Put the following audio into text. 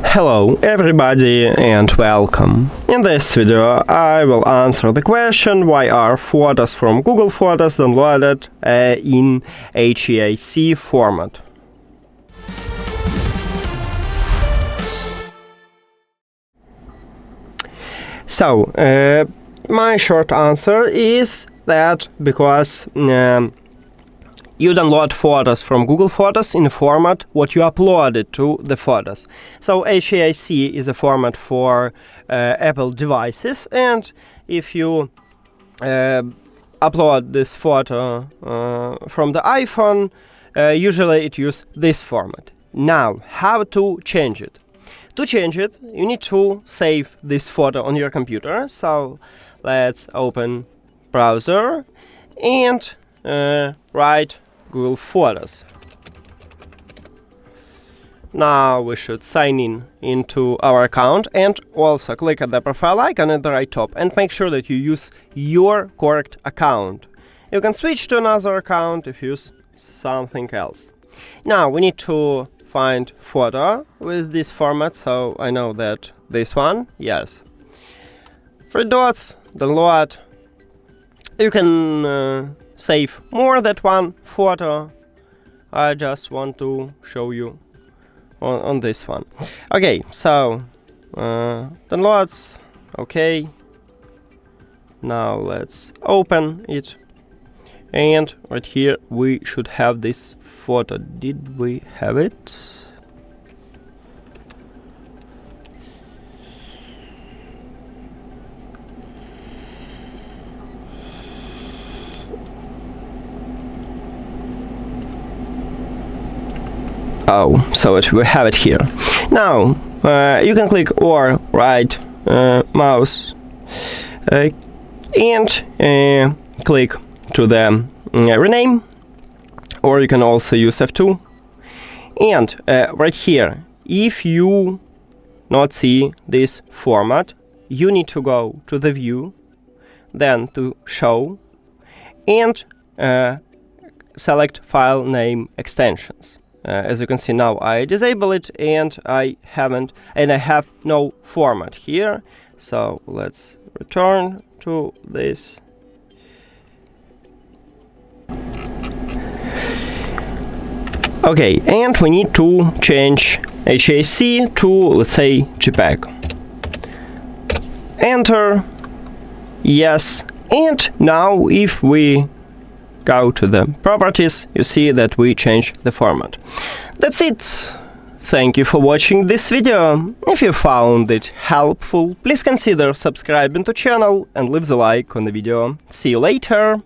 Hello everybody and welcome. In this video I will answer the question why are photos from Google Photos downloaded in HEIC format. So, my short answer is that because you download photos from Google Photos in a format what you uploaded to the photos. So HEIC is a format for Apple devices, and if you upload this photo from the iPhone, usually it uses this format. Now, how to change it? To change it, you need to save this photo on your computer. So let's open browser and write Google Photos. Now we should sign in into our account and also click at the profile icon at the right top and make sure that you use your correct account. You can switch to another account if you use something else. Now we need to find photo with this format, so I know that this one, yes. 3 dots, download. You can save more than one photo. I just want to show you on this one. Okay, so downloads, okay. Now let's open it. And right here we should have this photo. Did we have it? Oh, so we have it here. Now you can click or right mouse and click to the rename, or you can also use F2. And right here, if you not see this format, you need to go to the view, then to show, and select file name extensions. As you can see now, I disable it and I have no format here. So let's return to this. Okay, and we need to change HEIC to, let's say, JPEG. Enter. Yes. And now if we go to the properties, you see that we change the format. That's it. Thank you for watching this video. If you found it helpful, please consider subscribing to channel and leave the like on the video. See you later.